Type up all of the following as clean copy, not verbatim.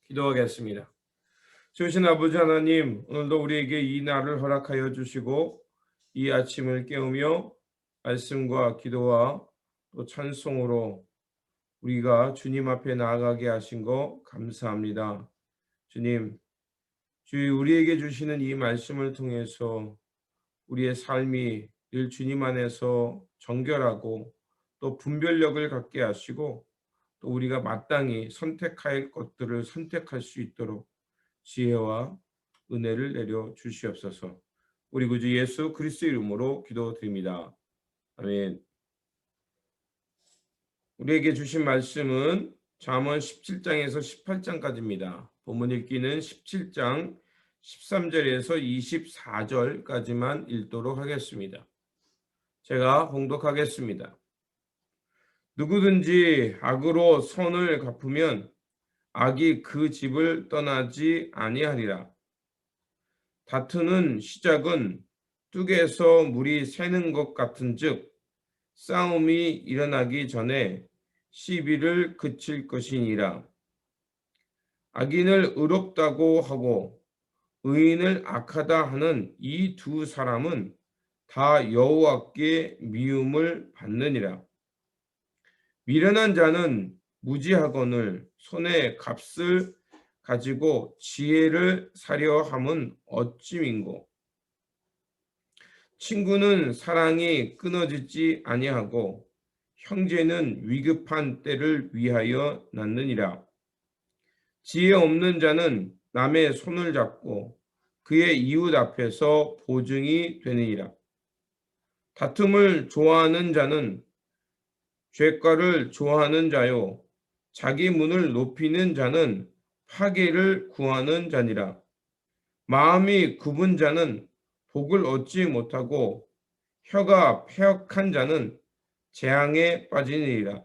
기도하겠습니다. 주신 아버지 하나님, 오늘도 우리에게 이 날을 허락하여 주시고 이 아침을 깨우며 말씀과 기도와 또 찬송으로 우리가 주님 앞에 나아가게 하신 거 감사합니다. 주님, 우리에게 주시는 이 말씀을 통해서 우리의 삶이 늘 주님 안에서 정결하고 또 분별력을 갖게 하시고 또 우리가 마땅히 선택할 것들을 선택할 수 있도록 지혜와 은혜를 내려 주시옵소서. 우리 구주 예수 그리스도 이름으로 기도드립니다. 아멘. 우리에게 주신 말씀은 잠언 17장에서 18장까지입니다. 본문 읽기는 17장 13절에서 24절까지만 읽도록 하겠습니다. 제가 봉독하겠습니다. 누구든지 악으로 선을 갚으면 악이 그 집을 떠나지 아니하리라. 다투는 시작은 뚝에서 물이 새는 것 같은즉 싸움이 일어나기 전에 시비를 그칠 것이니라. 악인을 의롭다고 하고 의인을 악하다 하는 이 두 사람은 다 여호와께 미움을 받느니라. 미련한 자는 무지하거늘 손에 값을 가지고 지혜를 사려 함은 어찌민고. 친구는 사랑이 끊어지지 아니하고 형제는 위급한 때를 위하여 낳느니라. 지혜 없는 자는 남의 손을 잡고 그의 이웃 앞에서 보증이 되느니라. 다툼을 좋아하는 자는 죄과를 좋아하는 자요 자기 문을 높이는 자는 파괴를 구하는 자니라. 마음이 굽은 자는 복을 얻지 못하고 혀가 패역한 자는 재앙에 빠지니라.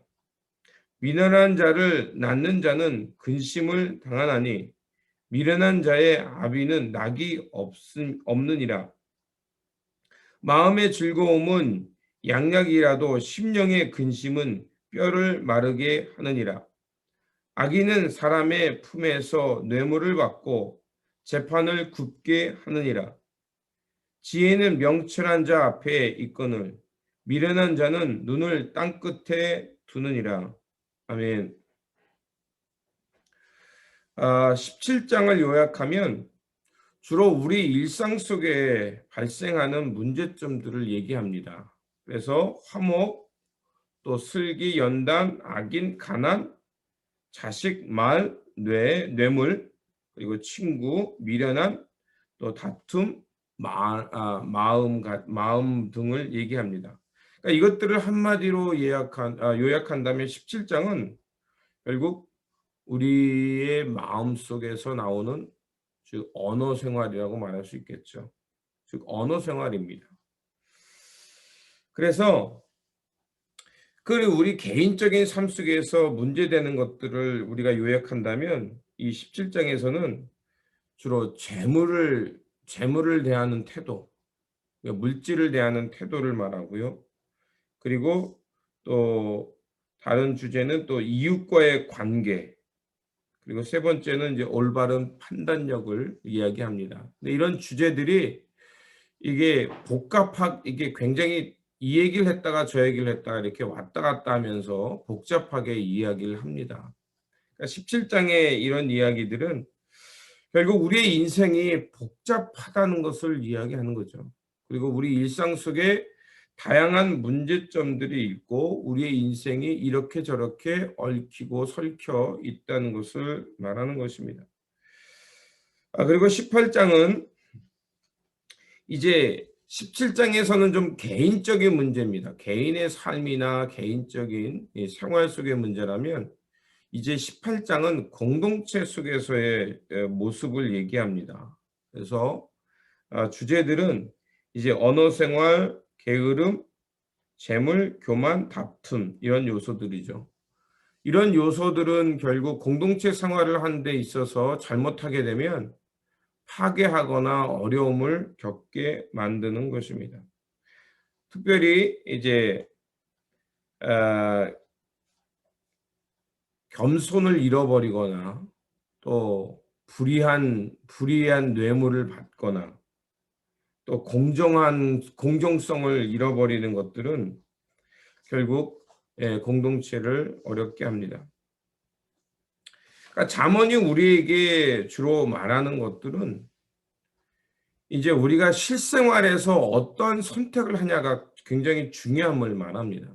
미련한 자를 낳는 자는 근심을 당하나니 미련한 자의 아비는 낙이 없느니라. 마음의 즐거움은 양약이라도 심령의 근심은 뼈를 마르게 하느니라. 악인은 사람의 품에서 뇌물을 받고 재판을 굽게 하느니라. 지혜는 명철한 자 앞에 있거늘 미련한 자는 눈을 땅 끝에 두느니라. 아멘. 17장을 요약하면 주로 우리 일상 속에 발생하는 문제점들을 얘기합니다. 그래서 화목, 또 슬기, 연단, 악인, 가난, 자식, 말, 뇌물, 그리고 친구, 미련한, 또 다툼, 마음 등을 얘기합니다. 그러니까 이것들을 한마디로 요약한다면 17장은 결국 우리의 마음 속에서 나오는 즉 언어 생활이라고 말할 수 있겠죠. 즉 언어 생활입니다. 그래서 우리 개인적인 삶 속에서 문제되는 것들을 우리가 요약한다면 이 17장에서는 주로 재물을 대하는 태도, 물질을 대하는 태도를 말하고요. 그리고 또 다른 주제는 또 이웃과의 관계, 그리고 세 번째는 이제 올바른 판단력을 이야기합니다. 근데 이런 주제들이 이게 굉장히 이 얘기를 했다가 저 얘기를 했다가 이렇게 왔다 갔다 하면서 복잡하게 이야기를 합니다. 그러니까 17장의 이런 이야기들은 결국 우리의 인생이 복잡하다는 것을 이야기하는 거죠. 그리고 우리 일상 속에 다양한 문제점들이 있고 우리의 인생이 이렇게 저렇게 얽히고 설켜 있다는 것을 말하는 것입니다. 그리고 18장은 이제 17장에서는 좀 개인적인 문제입니다. 개인의 삶이나 개인적인 생활 속의 문제라면 이제 18장은 공동체 속에서의 모습을 얘기합니다. 그래서 주제들은 이제 언어 생활, 게으름, 재물, 교만, 다툼 이런 요소들이죠. 이런 요소들은 결국 공동체 생활을 하는 데 있어서 잘못하게 되면 파괴하거나 어려움을 겪게 만드는 것입니다. 특별히 이제 겸손을 잃어버리거나 또 불이한 뇌물을 받거나 또 공정성을 잃어버리는 것들은 결국 공동체를 어렵게 합니다. 그러니까 잠언이 우리에게 주로 말하는 것들은 이제 우리가 실생활에서 어떤 선택을 하냐가 굉장히 중요함을 말합니다.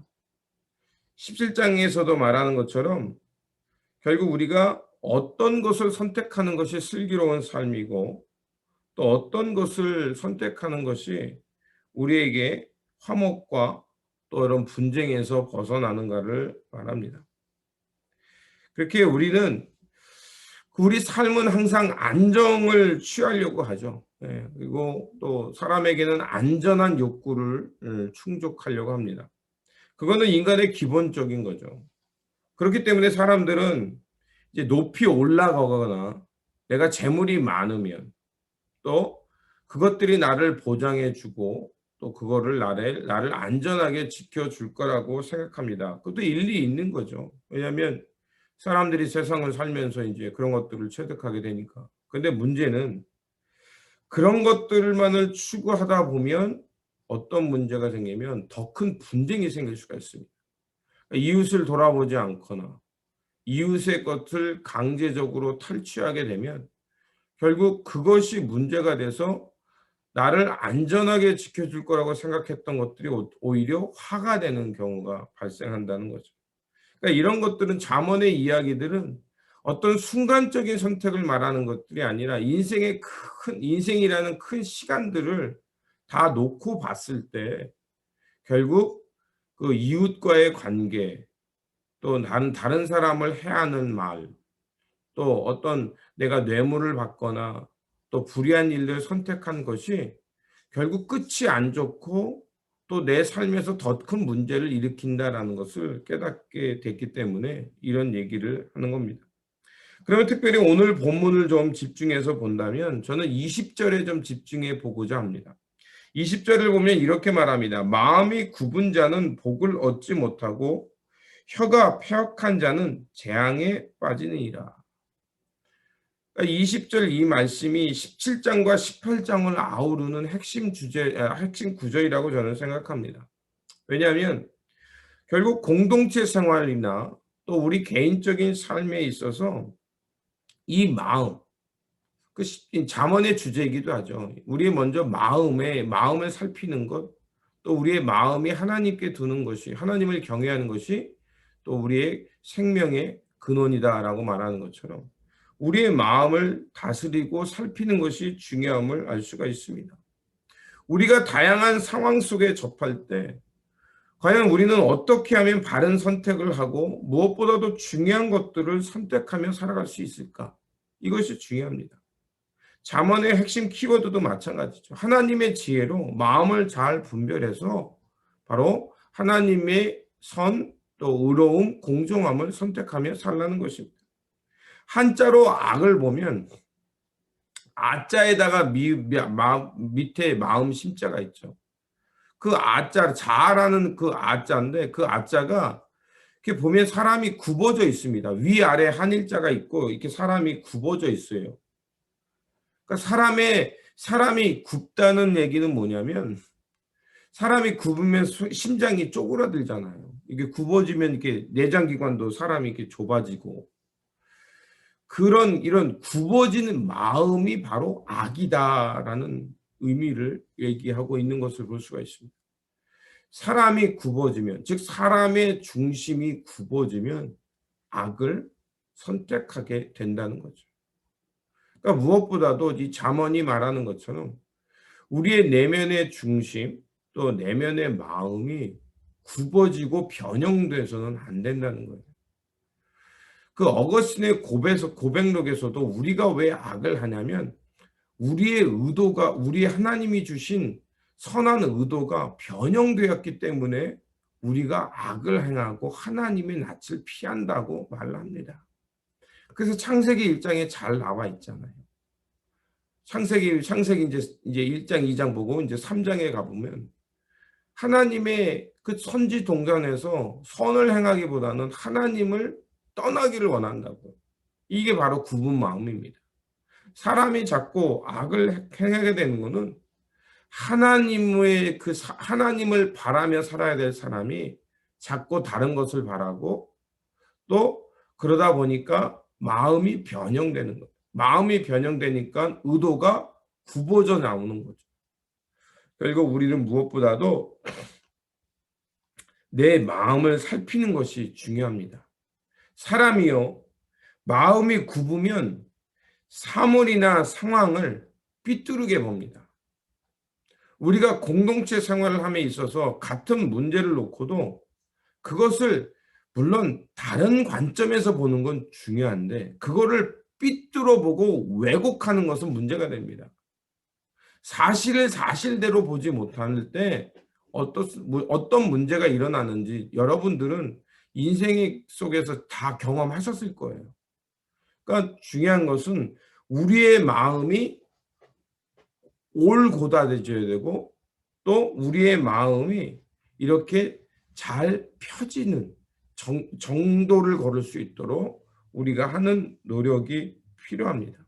17장에서도 말하는 것처럼 결국 우리가 어떤 것을 선택하는 것이 슬기로운 삶이고 또 어떤 것을 선택하는 것이 우리에게 화목과 또 이런 분쟁에서 벗어나는가를 말합니다. 그렇게 우리는 우리 삶은 항상 안정을 취하려고 하죠. 그리고 또 사람에게는 안전한 욕구를 충족하려고 합니다. 그거는 인간의 기본적인 거죠. 그렇기 때문에 사람들은 이제 높이 올라가거나 내가 재물이 많으면 또 그것들이 나를 보장해 주고 또 그거를 나를 안전하게 지켜줄 거라고 생각합니다. 그것도 일리 있는 거죠. 왜냐하면 사람들이 세상을 살면서 이제 그런 것들을 체득하게 되니까. 근데 문제는 그런 것들만을 추구하다 보면 어떤 문제가 생기면 더 큰 분쟁이 생길 수가 있습니다. 이웃을 돌아보지 않거나 이웃의 것을 강제적으로 탈취하게 되면 결국 그것이 문제가 돼서 나를 안전하게 지켜줄 거라고 생각했던 것들이 오히려 화가 되는 경우가 발생한다는 거죠. 그러니까 이런 것들은 잠언의 이야기들은 어떤 순간적인 선택을 말하는 것들이 아니라 인생이라는 큰 시간들을 다 놓고 봤을 때 결국 그 이웃과의 관계 또 다른 사람을 해하는 말 또 어떤 내가 뇌물을 받거나 또 불의한 일을 선택한 것이 결국 끝이 안 좋고 또 내 삶에서 더 큰 문제를 일으킨다라는 것을 깨닫게 됐기 때문에 이런 얘기를 하는 겁니다. 그러면 특별히 오늘 본문을 좀 집중해서 본다면 저는 20절에 좀 집중해 보고자 합니다. 20절을 보면 이렇게 말합니다. 마음이 굽은 자는 복을 얻지 못하고 혀가 패역한 자는 재앙에 빠지느니라. 20절 이 말씀이 17장과 18장을 아우르는 핵심 구절이라고 저는 생각합니다. 왜냐하면 결국 공동체 생활이나 또 우리 개인적인 삶에 있어서 이 마음, 그 잠언의 주제이기도 하죠. 우리의 먼저 마음을 살피는 것, 또 우리의 마음이 하나님께 두는 것이, 하나님을 경외하는 것이 또 우리의 생명의 근원이다라고 말하는 것처럼 우리의 마음을 다스리고 살피는 것이 중요함을 알 수가 있습니다. 우리가 다양한 상황 속에 접할 때 과연 우리는 어떻게 하면 바른 선택을 하고 무엇보다도 중요한 것들을 선택하며 살아갈 수 있을까? 이것이 중요합니다. 잠언의 핵심 키워드도 마찬가지죠. 하나님의 지혜로 마음을 잘 분별해서 바로 하나님의 선, 또 의로움, 공정함을 선택하며 살라는 것입니다. 한자로 악을 보면 아자에다가 밑에 마음 심자가 있죠. 그 아자, 자라는 그 아자인데 그 아자가 이렇게 보면 사람이 굽어져 있습니다. 위아래 한일자가 있고 이렇게 사람이 굽어져 있어요. 그러니까 사람이 굽다는 얘기는 뭐냐면 사람이 굽으면 심장이 쪼그라들잖아요. 이게 굽어지면 이렇게 내장기관도 사람이 이렇게 좁아지고 이런 굽어지는 마음이 바로 악이다라는 의미를 얘기하고 있는 것을 볼 수가 있습니다. 사람이 굽어지면, 즉 사람의 중심이 굽어지면 악을 선택하게 된다는 거죠. 그러니까 무엇보다도 이 잠언이 말하는 것처럼 우리의 내면의 중심 또 내면의 마음이 굽어지고 변형돼서는 안 된다는 거예요. 그 어거스틴의 고백록에서도 우리가 왜 악을 하냐면 우리의 하나님이 주신 선한 의도가 변형되었기 때문에 우리가 악을 행하고 하나님의 낯을 피한다고 말합니다. 그래서 창세기 1장에 잘 나와 있잖아요. 창세기 이제 1장, 2장 보고 이제 3장에 가보면 하나님의 그 선지 동산에서 선을 행하기보다는 하나님을 떠나기를 원한다고. 이게 바로 굽은 마음입니다. 사람이 자꾸 악을 행하게 되는 것은 하나님을 바라며 살아야 될 사람이 자꾸 다른 것을 바라고, 또 그러다 보니까 마음이 변형되는 거예요. 마음이 변형되니까 의도가 굽어져 나오는 거죠. 결국 우리는 무엇보다도 내 마음을 살피는 것이 중요합니다. 사람이요, 마음이 굽으면 사물이나 상황을 삐뚤게 봅니다. 우리가 공동체 생활을 함에 있어서 같은 문제를 놓고도 그것을 물론 다른 관점에서 보는 건 중요한데, 그거를 삐뚤어 보고 왜곡하는 것은 문제가 됩니다. 사실을 사실대로 보지 못할 때 어떤 문제가 일어나는지 여러분들은 인생 속에서 다 경험하셨을 거예요. 그러니까 중요한 것은 우리의 마음이 올곧아져야 되고, 또 우리의 마음이 이렇게 잘 펴지는 정도를 걸을 수 있도록 우리가 하는 노력이 필요합니다.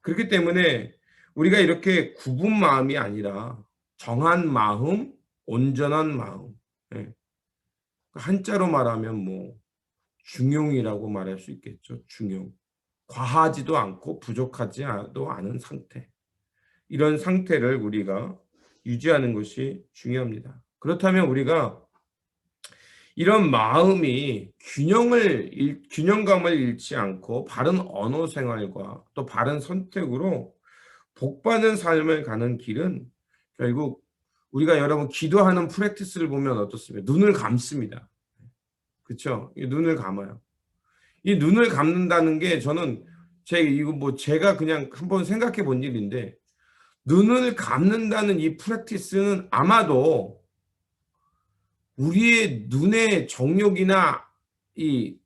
그렇기 때문에 우리가 이렇게 굽은 마음이 아니라 정한 마음, 온전한 마음, 예. 한자로 말하면 중용이라고 말할 수 있겠죠. 중용. 과하지도 않고 부족하지도 않은 상태. 이런 상태를 우리가 유지하는 것이 중요합니다. 그렇다면 우리가 이런 마음이 균형감을 잃지 않고 바른 언어 생활과 또 바른 선택으로 복받는 삶을 가는 길은, 결국 우리가 여러분 기도하는 프랙티스를 보면 어떻습니까? 눈을 감습니다. 그렇죠? 눈을 감아요. 이 눈을 감는다는 게, 저는 제가 그냥 한번 생각해 본 일인데, 눈을 감는다는 이 프랙티스는 아마도 우리의 눈의 정욕이나 이,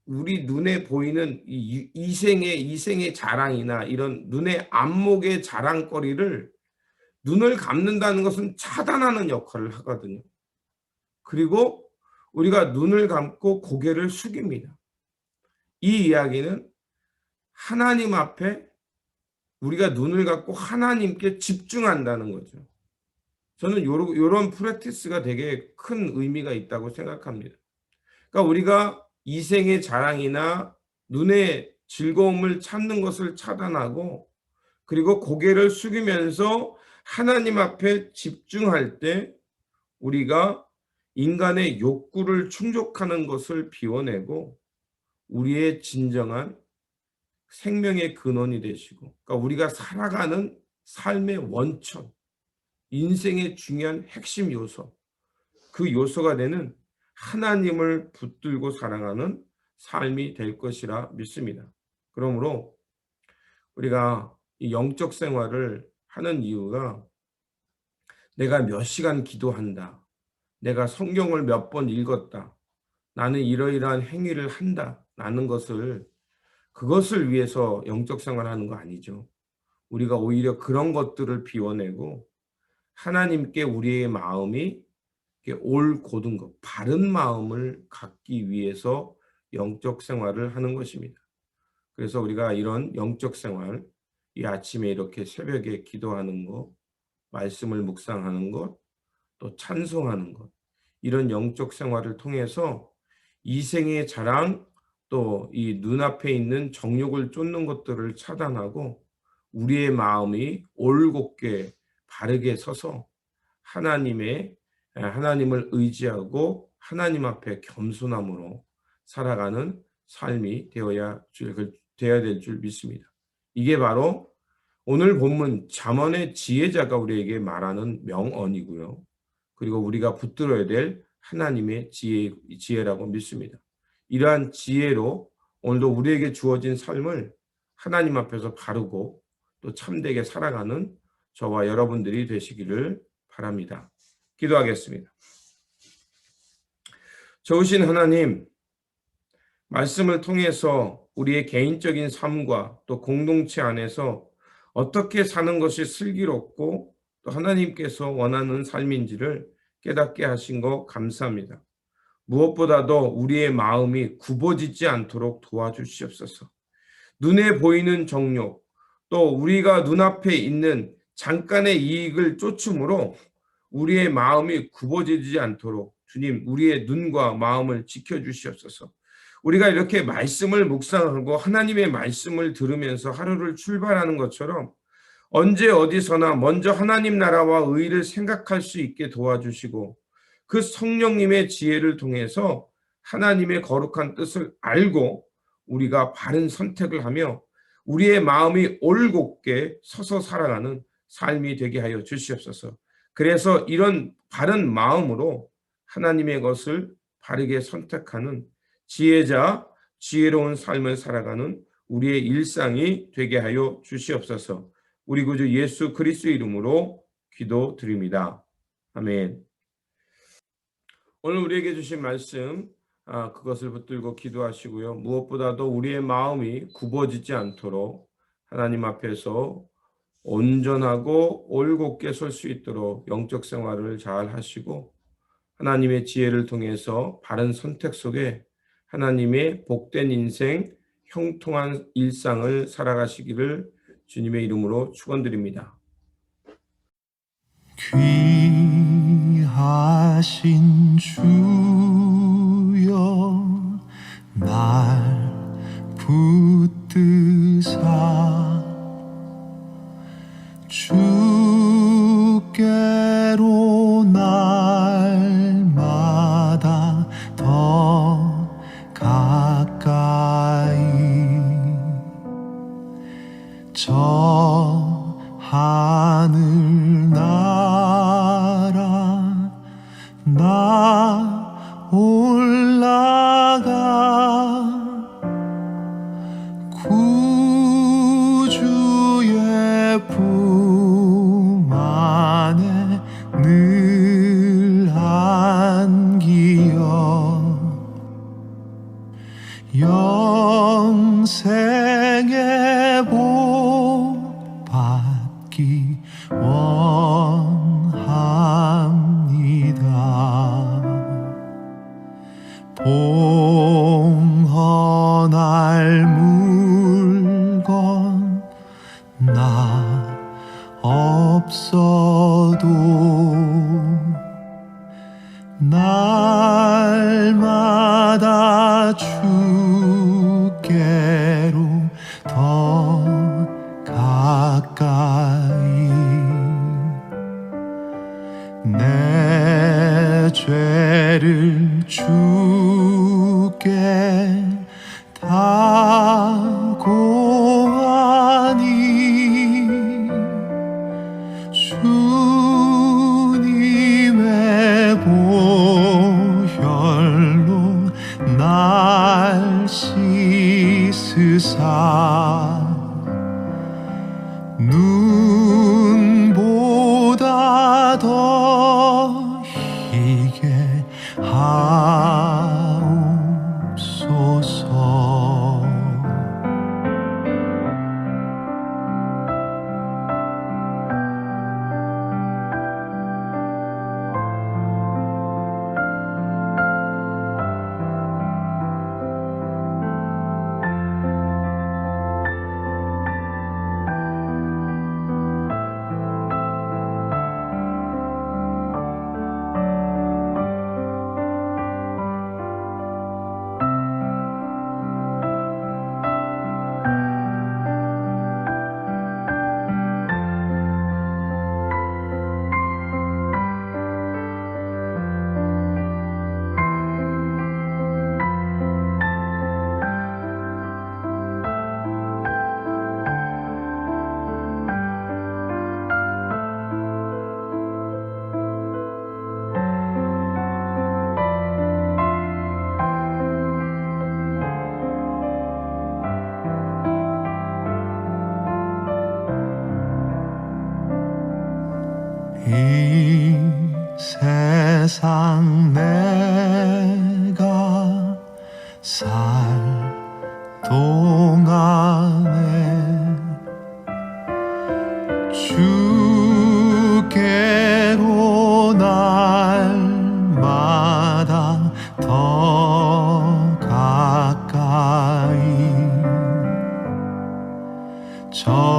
우리 눈에 보이는 이생의 자랑이나 이런 눈의 안목의 자랑거리를 눈을 감는다는 것은 차단하는 역할을 하거든요. 그리고 우리가 눈을 감고 고개를 숙입니다. 이 이야기는 하나님 앞에 우리가 눈을 감고 하나님께 집중한다는 거죠. 저는 이런 프랙티스가 되게 큰 의미가 있다고 생각합니다. 그러니까 우리가 이생의 자랑이나 눈의 즐거움을 찾는 것을 차단하고, 그리고 고개를 숙이면서 하나님 앞에 집중할 때 우리가 인간의 욕구를 충족하는 것을 비워내고 우리의 진정한 생명의 근원이 되시고, 그러니까 우리가 살아가는 삶의 원천, 인생의 중요한 핵심 요소, 그 요소가 되는 하나님을 붙들고 살아가는 삶이 될 것이라 믿습니다. 그러므로 우리가 이 영적 생활을 하는 이유가, 내가 몇 시간 기도한다, 내가 성경을 몇 번 읽었다, 나는 이러이러한 행위를 한다 라는 그것을 위해서 영적 생활하는 거 아니죠. 우리가 오히려 그런 것들을 비워내고 하나님께 우리의 마음이 올곧은 것, 바른 마음을 갖기 위해서 영적 생활을 하는 것입니다. 그래서 우리가 이런 영적 생활, 이 아침에 이렇게 새벽에 기도하는 것, 말씀을 묵상하는 것, 또 찬송하는 것, 이런 영적 생활을 통해서 이생의 자랑, 또 이 눈앞에 있는 정욕을 쫓는 것들을 차단하고 우리의 마음이 올곧게 바르게 서서 하나님을 의지하고 하나님 앞에 겸손함으로 살아가는 삶이 되어야 될 줄 믿습니다. 이게 바로 오늘 본문 잠언의 지혜자가 우리에게 말하는 명언이고요. 그리고 우리가 붙들어야 될 하나님의 지혜라고 믿습니다. 이러한 지혜로 오늘도 우리에게 주어진 삶을 하나님 앞에서 바르고 또 참되게 살아가는 저와 여러분들이 되시기를 바랍니다. 기도하겠습니다. 좋으신 하나님, 말씀을 통해서 우리의 개인적인 삶과 또 공동체 안에서 어떻게 사는 것이 슬기롭고 또 하나님께서 원하는 삶인지를 깨닫게 하신 것 감사합니다. 무엇보다도 우리의 마음이 굽어지지 않도록 도와주시옵소서. 눈에 보이는 정욕, 또 우리가 눈앞에 있는 잠깐의 이익을 쫓음으로 우리의 마음이 굽어지지 않도록 주님, 우리의 눈과 마음을 지켜주시옵소서. 우리가 이렇게 말씀을 묵상하고 하나님의 말씀을 들으면서 하루를 출발하는 것처럼 언제 어디서나 먼저 하나님 나라와 의를 생각할 수 있게 도와주시고 그 성령님의 지혜를 통해서 하나님의 거룩한 뜻을 알고 우리가 바른 선택을 하며 우리의 마음이 올곧게 서서 살아가는 삶이 되게 하여 주시옵소서. 그래서 이런 바른 마음으로 하나님의 것을 바르게 선택하는 지혜자, 지혜로운 삶을 살아가는 우리의 일상이 되게 하여 주시옵소서. 우리 구주 예수 그리스도의 이름으로 기도드립니다. 아멘. 오늘 우리에게 주신 말씀, 그것을 붙들고 기도하시고요. 무엇보다도 우리의 마음이 굽어지지 않도록 하나님 앞에서 온전하고 올곧게 설 수 있도록 영적 생활을 잘 하시고 하나님의 지혜를 통해서 바른 선택 속에 하나님의 복된 인생, 형통한 일상을 살아가시기를 주님의 이름으로 축원드립니다. 귀하신 주여 날 붙드사 주께로 날마다 더 가까이 저 하늘 나라 나 올라가 구주의 품 안에 늘 안기어 영생의 복 받기 원합니다. 봉헌할 물건 나 없어도 날마다 주께로 더 가까이 내 죄를 주께 다 고하니 주님의 보혈로 날 씻으사 눈보다 더 희게 하옵소서. 이 세상 내가 살 동안에 주께로 날마다 더 가까이 저